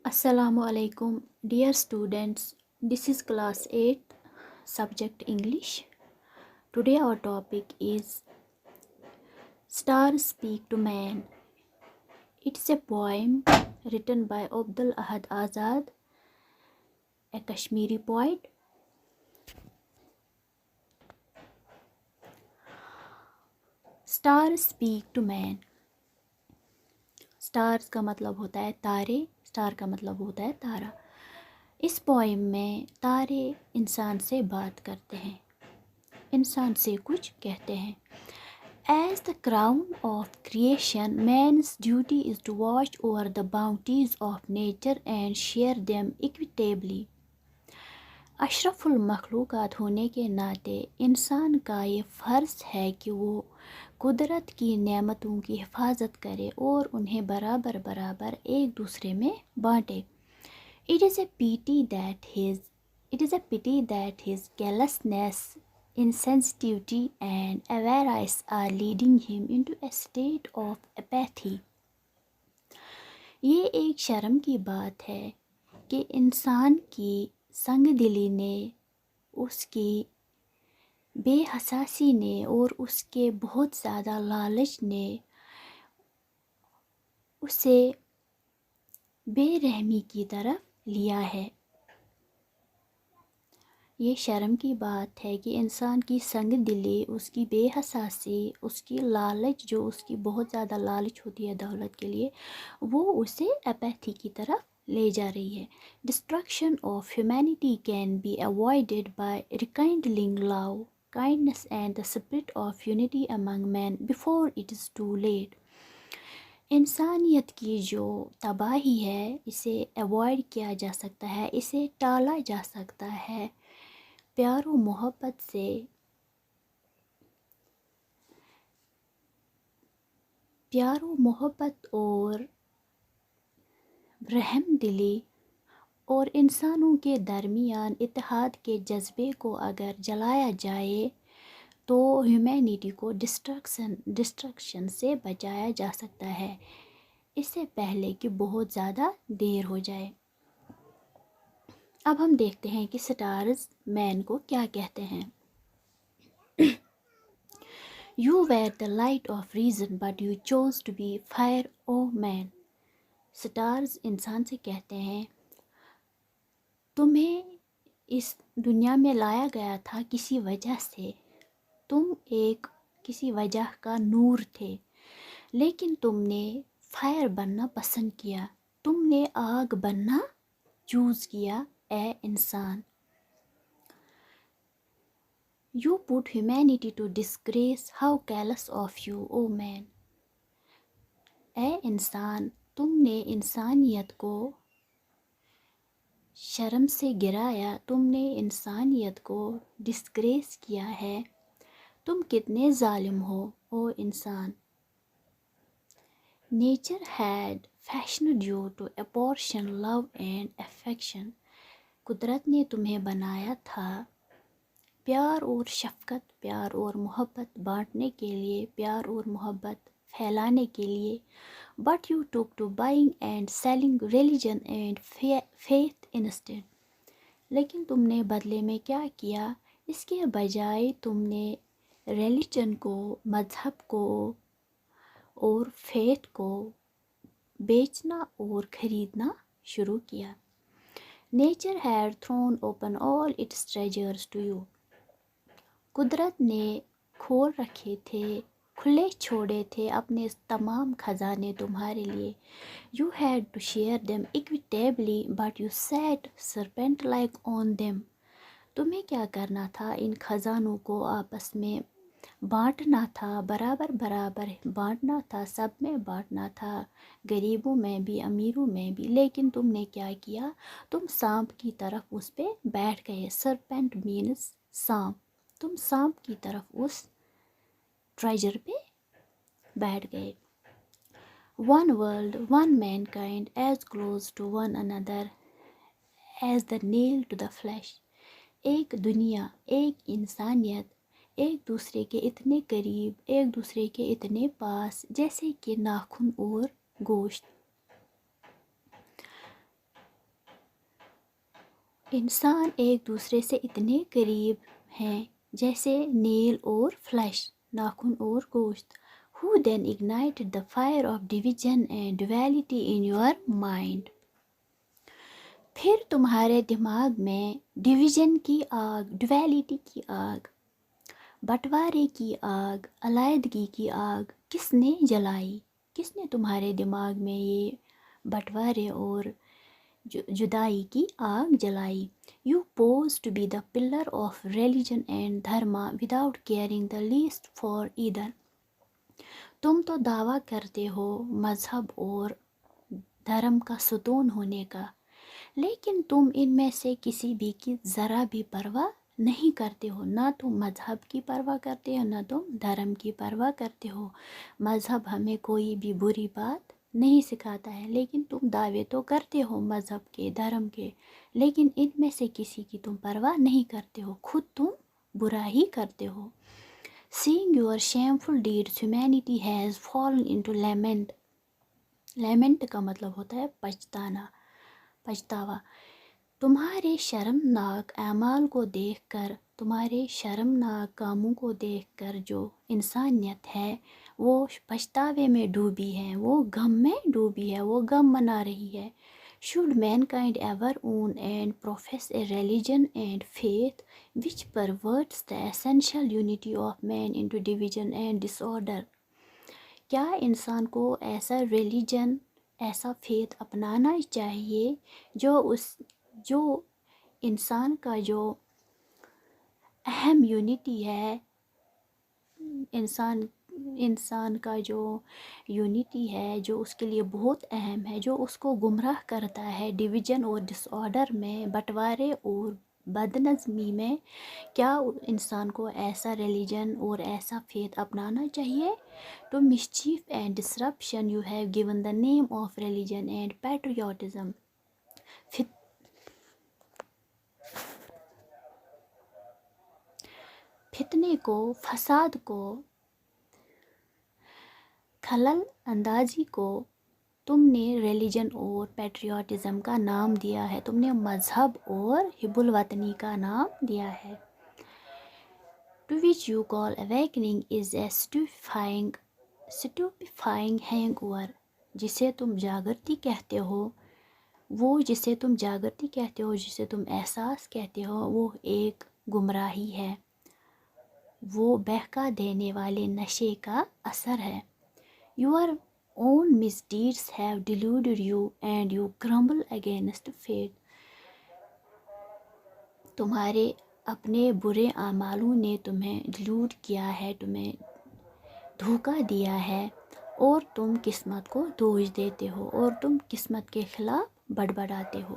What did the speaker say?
Assalamu alaikum, dear students. This is class 8, subject English. Today our topic is Stars Speak to Man. It's a poem written by Abdul Ahad Azad, a Kashmiri poet. Stars Speak to Man. Stars का मतलब होता है तारे, star का मतलब होता है तारा। इस पोएम में तारे इंसान से बात करते हैं, इंसान से कुछ कहते हैं। As the crown of creation, man's duty is to watch over the bounties of nature and share them equitably. अशरफुल मखलूक़ात होने के नाते इंसान का ये फ़र्ज़ है कि वो कुदरत की नेमतों की हिफाजत करे और उन्हें बराबर बराबर एक दूसरे में बांटे। It is a pity that his carelessness, insensitivity and avarice are leading him into a state of apathy. ये एक शर्म की बात है कि इंसान की संग दिली ने, उसकी बेहसासी ने और उसके बहुत ज़्यादा लालच ने उसे बेरहमी की तरफ लिया है। ये शर्म की बात है कि इंसान की संग दिली, उसकी बेहसासी, उसकी लालच, जो उसकी बहुत ज़्यादा लालच होती है दौलत के लिए, वो उसे अपैथी की तरफ ले जा रही है। Destruction of humanity can be avoided by rekindling love, kindness and the spirit of unity among men before it is too late. इंसानियत की जो तबाही है, इसे अवॉइड किया जा सकता है, इसे टाला जा सकता है प्यार और मोहब्बत से। प्यार और मोहब्बत और रहम दिली और इंसानों के दरमियान इत्तेहाद के जज्बे को अगर जलाया जाए तो ह्यूमैनिटी को डिस्ट्रक्शन से बचाया जा सकता है, इससे पहले कि बहुत ज़्यादा देर हो जाए। अब हम देखते हैं कि स्टार्स मैन को क्या कहते हैं। You were the light of reason, but you chose to be fire, O man. Stars इंसान से कहते हैं, तुम्हें इस दुनिया में लाया गया था किसी वजह से, तुम एक किसी वजह का नूर थे, लेकिन तुमने फायर बनना पसंद किया, तुमने आग बनना चूज़ किया ए इंसान। You put humanity to disgrace, how careless of you, O man. ए इंसान, तुमने इंसानियत को शर्म से गिराया, तुमने इंसानियत को डिस्ग्रेस किया है, तुम कितने जालिम हो ओ इंसान। Nature had fashioned you to apportion love and affection. कुदरत ने तुम्हें बनाया था प्यार और शफ़क़त, प्यार और मोहब्बत बांटने के लिए, प्यार और मोहब्बत फैलाने के लिए। But you took to buying and selling religion and faith instead. लेकिन तुमने बदले में क्या किया, इसके बजाय तुमने रिलीजन को, मज़हब को और फेथ को बेचना और ख़रीदना शुरू किया। Nature had thrown open all its treasures to you. कुदरत ने खोल रखे थे, खुले छोड़े थे अपने तमाम ख़जाने तुम्हारे लिए। You had to share them equitably, but you sat serpent-like on them. तुम्हें क्या करना था, इन ख़जानों को आपस में बांटना था, बराबर बराबर बांटना था, सब में बांटना था, गरीबों में भी अमीरों में भी। लेकिन तुमने क्या किया, तुम सांप की तरफ उस पे बैठ गए। सरपेंट मीन्स सांप, तुम सांप की तरफ उस ट्रेजर पे बैठ गए। One world, one mankind, as close to one another as the nail to the flesh. एक दुनिया, एक इंसानियत, एक दूसरे के इतने करीब, एक दूसरे के इतने पास जैसे कि नाखून और गोश्त। इंसान एक दूसरे से इतने करीब हैं जैसे नेल और फ्लैश, नाखून और गोश्त. Who then ignited the fire of division and duality in your mind? फिर तुम्हारे दिमाग में डिवीजन की आग, ड्युअलिटी की आग, बंटवारे की आग, अलैदगी की आग किसने जलाई? किसने तुम्हारे दिमाग में ये बंटवारे और जुदाई की आग जलाई? You pose to be the pillar of religion and dharma without caring the least for either. तुम तो दावा करते हो मजहब और धर्म का सुतून होने का, लेकिन तुम इनमें से किसी भी की ज़रा भी परवाह नहीं करते हो. ना तुम मज़हब की परवाह करते हो, ना तुम धर्म की परवाह करते हो. मज़हब हमें कोई भी बुरी बात नहीं सिखाता है, लेकिन तुम दावे तो करते हो मज़हब के, धर्म के, लेकिन इनमें से किसी की तुम परवाह नहीं करते हो. खुद तुम बुरा ही करते हो. Seeing your shameful deeds, humanity has fallen into lament. Lament का मतलब होता है पछताना, पछतावा. तुम्हारे शर्मनाक अमाल को देखकर, तुम्हारे शर्मनाक कामों को देखकर जो इंसानियत है वो पछतावे में डूबी है, वो गम में डूबी है, वो गम मना रही है. Should mankind ever own and profess a religion and faith which perverts the essential unity of man into division and disorder? क्या इंसान को ऐसा रिलीजन, ऐसा फेथ अपनाना चाहिए जो इंसान का जो अहम यूनिटी है, इंसान का जो यूनिटी है, जो उसके लिए बहुत अहम है, जो उसको गुमराह करता है डिवीज़न और डिसऑर्डर में, बंटवारे और बदनज़मी में? क्या इंसान को ऐसा रिलीजन और ऐसा फेथ अपनाना चाहिए? To mischief and disruption you have given the name of religion and patriotism. फितने को, फसाद को, खलल अंदाजी को तुमने रिलीजन और पैट्रियोटिज्म का नाम दिया है, तुमने मज़हब और हिब्बुल वतनी का नाम दिया है. To which you call awakening is a stupefying hangover. जिसे तुम जागृति कहते हो, वो जिसे तुम जागृति कहते हो, जिसे तुम एहसास कहते हो, वो एक गुमराही है, वो बहका देने वाले नशे का असर है. Your own misdeeds have deluded you and you grumble against fate. तुम्हारे अपने बुरे आमालों ने तुम्हें डिलूड किया है, तुम्हें धोखा दिया है, और तुम किस्मत को दोष देते हो और तुम किस्मत के खिलाफ बड़बड़ाते हो.